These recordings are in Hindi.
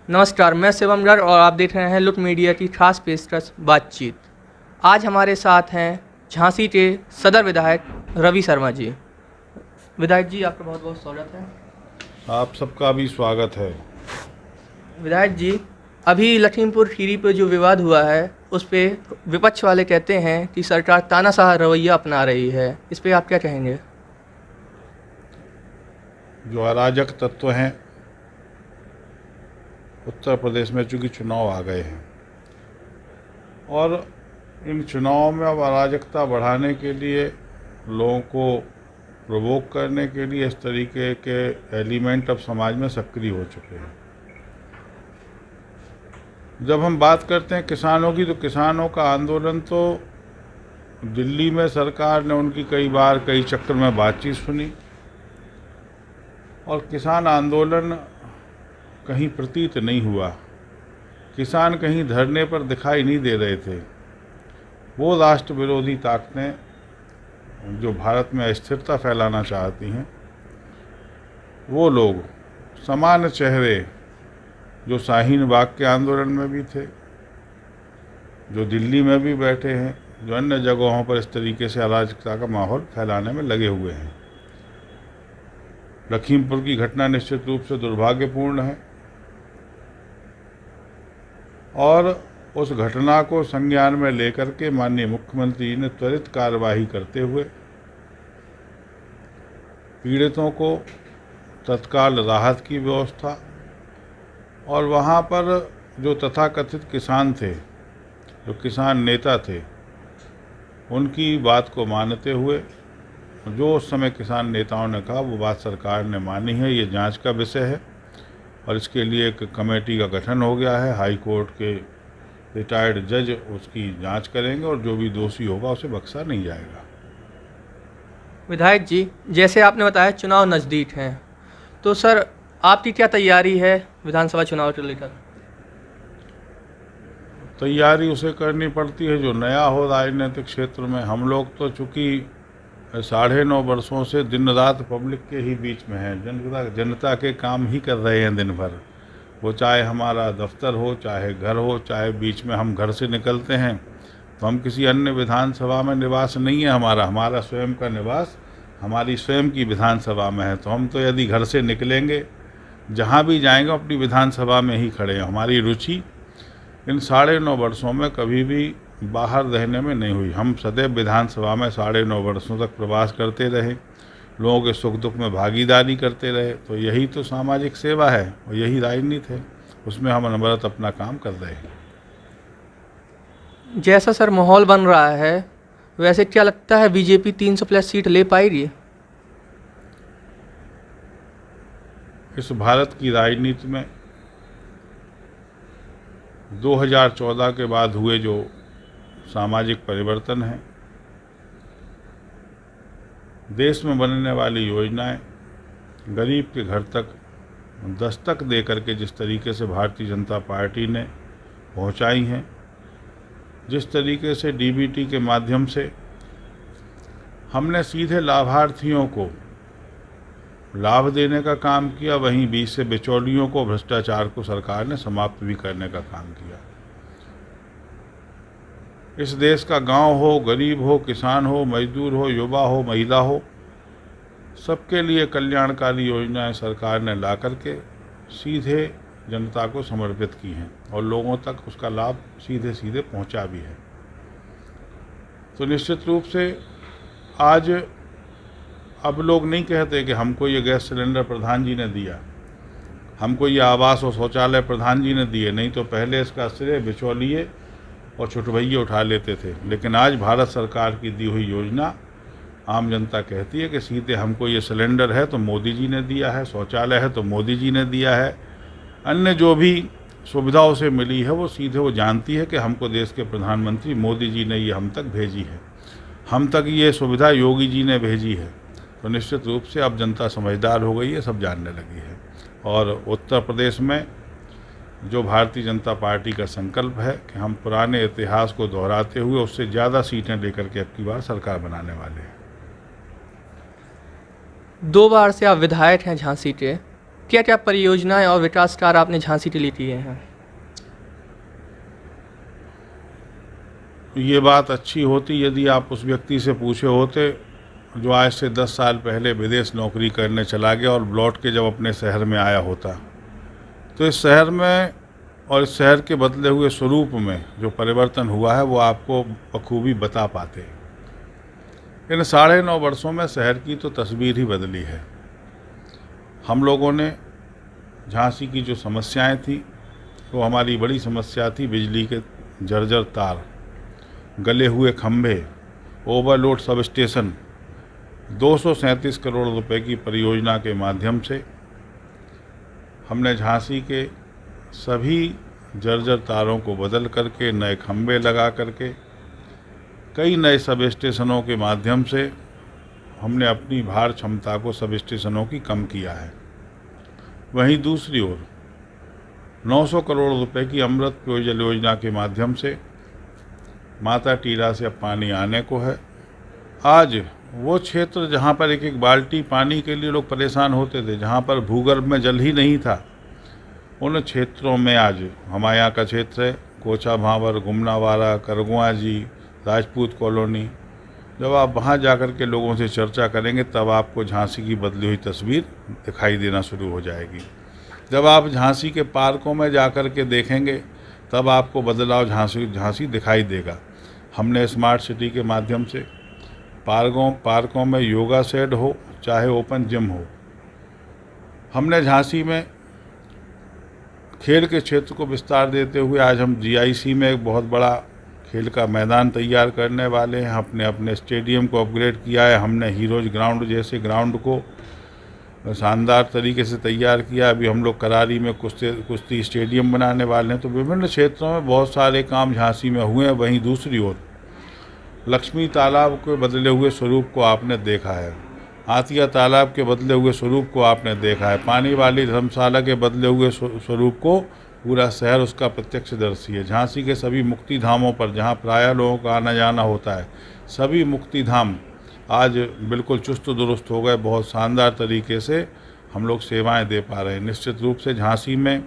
नमस्कार, मैं शिवम गर्ग और आप देख रहे हैं लुट मीडिया की खास पेशकश बातचीत। आज हमारे साथ हैं झांसी के सदर विधायक रवि शर्मा जी। विधायक जी, आपका बहुत बहुत स्वागत है। आप सबका भी स्वागत है। विधायक जी, अभी लखीमपुर खीरी पे जो विवाद हुआ है उस पे विपक्ष वाले कहते हैं कि सरकार तानाशाह रवैया अपना रही है, इस पे आप क्या कहेंगे? जो अराजक तत्व हैं, उत्तर प्रदेश में चूंकि चुनाव आ गए हैं और इन चुनावों में अब अराजकता बढ़ाने के लिए, लोगों को प्रोवोक करने के लिए इस तरीके के एलिमेंट अब समाज में सक्रिय हो चुके हैं। जब हम बात करते हैं किसानों की, तो किसानों का आंदोलन तो दिल्ली में सरकार ने उनकी कई बार कई चक्कर में बातचीत सुनी और किसान आंदोलन कहीं प्रतीत नहीं हुआ। किसान कहीं धरने पर दिखाई नहीं दे रहे थे। वो राष्ट्र विरोधी ताकतें जो भारत में अस्थिरता फैलाना चाहती हैं, वो लोग समान चेहरे जो शाहीन बाग के आंदोलन में भी थे, जो दिल्ली में भी बैठे हैं, जो अन्य जगहों पर इस तरीके से अराजकता का माहौल फैलाने में लगे हुए हैं। लखीमपुर की घटना निश्चित रूप से दुर्भाग्यपूर्ण है और उस घटना को संज्ञान में लेकर के माननीय मुख्यमंत्री ने त्वरित कार्यवाही करते हुए पीड़ितों को तत्काल राहत की व्यवस्था और वहाँ पर जो तथाकथित किसान थे, जो किसान नेता थे, उनकी बात को मानते हुए जो उस समय किसान नेताओं ने कहा वो बात सरकार ने मानी है। ये जांच का विषय है और इसके लिए एक कमेटी का गठन हो गया है। हाई कोर्ट के रिटायर्ड जज उसकी जांच करेंगे और जो भी दोषी होगा उसे बख्शा नहीं जाएगा। विधायक जी, जैसे आपने बताया चुनाव नज़दीक हैं, तो सर आपकी क्या तैयारी है विधानसभा चुनाव को लेकर? तैयारी उसे करनी पड़ती है जो नया हो राजनीतिक क्षेत्र में। हम लोग तो चूँकि 9.5 वर्षों से दिन रात पब्लिक के ही बीच में हैं, जनता के काम ही कर रहे हैं दिन भर। वो चाहे हमारा दफ्तर हो, चाहे घर हो, चाहे बीच में हम घर से निकलते हैं तो हम किसी अन्य विधानसभा में निवास नहीं है हमारा स्वयं का निवास हमारी स्वयं की विधानसभा में है। तो हम तो यदि घर से निकलेंगे, जहाँ भी जाएंगे अपनी विधानसभा में ही खड़े हैं। हमारी रुचि इन 9.5 वर्षों में कभी भी बाहर रहने में नहीं हुई। हम सदैव विधानसभा में 9.5 वर्षों तक प्रवास करते रहे, लोगों के सुख दुख में भागीदारी करते रहे। तो यही तो सामाजिक सेवा है और यही राजनीति है, उसमें हम अनवरत अपना काम कर रहे हैं। जैसा सर माहौल बन रहा है, वैसे क्या लगता है बीजेपी 300 प्लस सीट ले पाएगी? इस भारत की राजनीति में 2014 के बाद हुए जो सामाजिक परिवर्तन है, देश में बनने वाली योजनाएं गरीब के घर तक दस्तक दे करके जिस तरीके से भारतीय जनता पार्टी ने पहुंचाई हैं, जिस तरीके से डीबीटी के माध्यम से हमने सीधे लाभार्थियों को लाभ देने का काम किया, वहीं बीच से बिचौलियों को, भ्रष्टाचार को सरकार ने समाप्त भी करने का काम किया। इस देश का गांव हो, गरीब हो, किसान हो, मजदूर हो, युवा हो, महिला हो, सबके लिए कल्याणकारी योजनाएं सरकार ने ला करके सीधे जनता को समर्पित की हैं और लोगों तक उसका लाभ सीधे सीधे पहुंचा भी है। तो निश्चित रूप से आज अब लोग नहीं कहते कि हमको ये गैस सिलेंडर प्रधान जी ने दिया, हमको ये आवास और शौचालय प्रधान जी ने दिए। नहीं तो पहले इसका श्रेय बिचौलिए और छुटभइये उठा लेते थे। लेकिन आज भारत सरकार की दी हुई योजना आम जनता कहती है कि सीधे हमको ये सिलेंडर है तो मोदी जी ने दिया है, शौचालय है तो मोदी जी ने दिया है, अन्य जो भी सुविधा उसे मिली है वो सीधे वो जानती है कि हमको देश के प्रधानमंत्री मोदी जी ने ये हम तक भेजी है, हम तक ये सुविधा योगी जी ने भेजी है। तो निश्चित रूप से अब जनता समझदार हो गई है, सब जानने लगी है। और उत्तर प्रदेश में जो भारतीय जनता पार्टी का संकल्प है कि हम पुराने इतिहास को दोहराते हुए उससे ज़्यादा सीटें लेकर के अब की बार सरकार बनाने वाले हैं। 2 बार से आप विधायक हैं झांसी के, क्या क्या परियोजनाएं और विकास कार्य आपने झांसी के लिए किए हैं? ये बात अच्छी होती यदि आप उस व्यक्ति से पूछे होते जो आज से 10 साल पहले विदेश नौकरी करने चला गया और लौट के जब अपने शहर में आया होता, तो इस शहर में और इस शहर के बदले हुए स्वरूप में जो परिवर्तन हुआ है वो आपको बखूबी बता पाते। इन 9.5 वर्षों में शहर की तो तस्वीर ही बदली है। हम लोगों ने झांसी की जो समस्याएं थी वो हमारी बड़ी समस्या थी बिजली के जर्जर तार, गले हुए खंभे, ओवरलोड सब स्टेशन। 237 करोड़ रुपए की परियोजना के माध्यम से हमने झांसी के सभी जर्जर तारों को बदल करके नए खंभे लगा करके कई नए सब स्टेशनों के माध्यम से हमने अपनी भार क्षमता को सब स्टेशनों की कम किया है। वहीं दूसरी ओर 900 करोड़ रुपए की अमृत पेयजल योजना के माध्यम से माता टीला से अब पानी आने को है। आज वो क्षेत्र जहाँ पर एक एक बाल्टी पानी के लिए लोग परेशान होते थे, जहाँ पर भूगर्भ में जल ही नहीं था, उन क्षेत्रों में आज हमारे यहाँ का क्षेत्र है कोचा भांवर, गुमनावाड़ा, करगुआ जी, राजपूत कॉलोनी। जब आप वहाँ जाकर के लोगों से चर्चा करेंगे तब आपको झांसी की बदली हुई तस्वीर दिखाई देना शुरू हो जाएगी। जब आप झांसी के पार्कों में जाकर के देखेंगे तब आपको बदलाव झांसी दिखाई देगा। हमने स्मार्ट सिटी के माध्यम से पार्कों में योगा शेड हो चाहे ओपन जिम हो, हमने झांसी में खेल के क्षेत्र को विस्तार देते हुए आज हम जीआईसी में एक बहुत बड़ा खेल का मैदान तैयार करने वाले हैं। अपने अपने स्टेडियम को अपग्रेड किया है। हमने हीरोज ग्राउंड जैसे ग्राउंड को शानदार तरीके से तैयार किया। अभी हम लोग करारी में कुश्ती स्टेडियम बनाने वाले हैं। तो विभिन्न क्षेत्रों में बहुत सारे काम झांसी में हुए हैं। वहीं दूसरी ओर लक्ष्मी तालाब के बदले हुए स्वरूप को आपने देखा है, आतिया तालाब के बदले हुए स्वरूप को आपने देखा है, पानी वाली धर्मशाला के बदले हुए स्वरूप को पूरा शहर उसका प्रत्यक्षदर्शी है। झांसी के सभी मुक्ति धामों पर जहाँ प्रायः लोगों का आना जाना होता है, सभी मुक्ति धाम आज बिल्कुल चुस्त दुरुस्त हो गए। बहुत शानदार तरीके से हम लोग सेवाएं दे पा रहे हैं। निश्चित रूप से झांसी में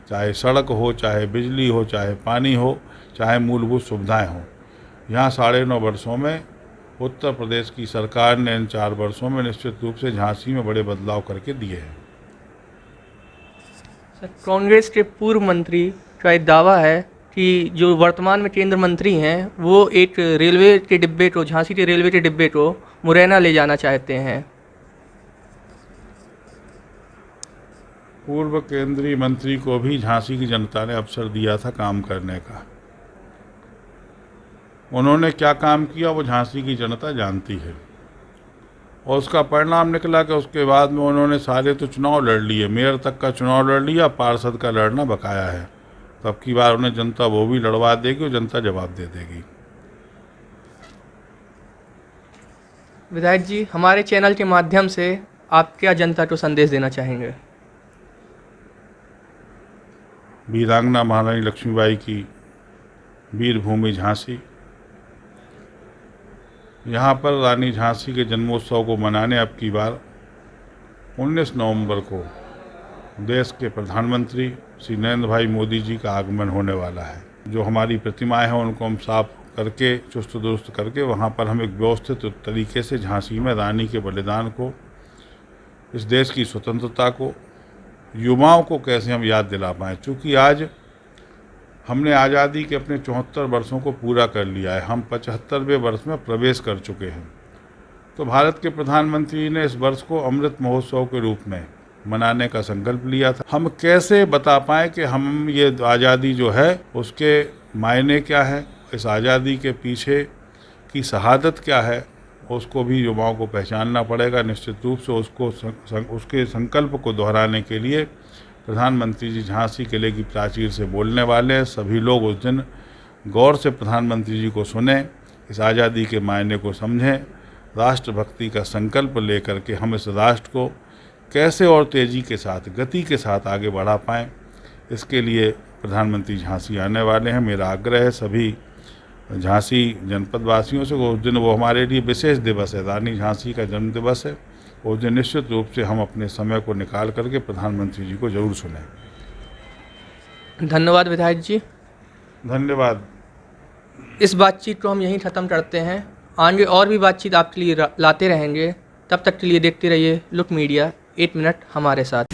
चाहे सड़क हो, चाहे बिजली हो, चाहे पानी हो, चाहे मूलभूत सुविधाएं हों, यहाँ 9.5 वर्षों में उत्तर प्रदेश की सरकार ने इन 4 वर्षों में निश्चित रूप से झांसी में बड़े बदलाव करके दिए हैं। कांग्रेस के पूर्व मंत्री का एक दावा है कि जो वर्तमान में केंद्र मंत्री हैं वो एक रेलवे के डिब्बे को, झांसी के रेलवे के डिब्बे को मुरैना ले जाना चाहते हैं। पूर्व केंद्रीय मंत्री को भी झांसी की जनता ने अवसर दिया था काम करने का। उन्होंने क्या काम किया वो झांसी की जनता जानती है और उसका परिणाम निकला कि उसके बाद में उन्होंने सारे तो चुनाव लड़ लिए, मेयर तक का चुनाव लड़ लिया, पार्षद का लड़ना बकाया है। तो अब की बार उन्हें जनता वो भी लड़वा देगी और जनता जवाब दे देगी। विधायक जी, हमारे चैनल के माध्यम से आप क्या जनता को संदेश देना चाहेंगे? वीरांगना महारानी लक्ष्मीबाई की वीर भूमि झांसी, यहाँ पर रानी झांसी के जन्मोत्सव को मनाने अब की बार 19 नवंबर को देश के प्रधानमंत्री श्री नरेंद्र भाई मोदी जी का आगमन होने वाला है। जो हमारी प्रतिमाएं हैं उनको हम साफ करके चुस्त दुरुस्त करके वहाँ पर हम एक व्यवस्थित तरीके से झांसी में रानी के बलिदान को, इस देश की स्वतंत्रता को, युवाओं को कैसे हम याद दिला पाएँ। चूँकि आज हमने आज़ादी के अपने 74 वर्षों को पूरा कर लिया है, हम 75वें वर्ष में प्रवेश कर चुके हैं। तो भारत के प्रधानमंत्री ने इस वर्ष को अमृत महोत्सव के रूप में मनाने का संकल्प लिया था। हम कैसे बता पाएँ कि हम ये आज़ादी जो है उसके मायने क्या है, इस आज़ादी के पीछे की शहादत क्या है, उसको भी युवाओं को पहचानना पड़ेगा। निश्चित रूप से उसके संकल्प को दोहराने के लिए प्रधानमंत्री जी झांसी किले की प्राचीर से बोलने वाले हैं। सभी लोग उस दिन गौर से प्रधानमंत्री जी को सुने, इस आज़ादी के मायने को समझें, राष्ट्रभक्ति का संकल्प लेकर के हम इस राष्ट्र को कैसे और तेज़ी के साथ, गति के साथ आगे बढ़ा पाएँ, इसके लिए प्रधानमंत्री झांसी आने वाले हैं। मेरा आग्रह है सभी झांसी जनपद वासियों से, उस दिन वो हमारे लिए विशेष दिवस है, रानी झांसी का जन्म दिवस है। उस दिन निश्चित रूप से हम अपने समय को निकाल करके प्रधानमंत्री जी को जरूर सुनें। धन्यवाद विधायक जी। धन्यवाद। इस बातचीत को हम यहीं ख़त्म करते हैं। आगे और भी बातचीत आपके लिए लाते रहेंगे। तब तक के लिए देखते रहिए लुक मीडिया। 8 मिनट हमारे साथ।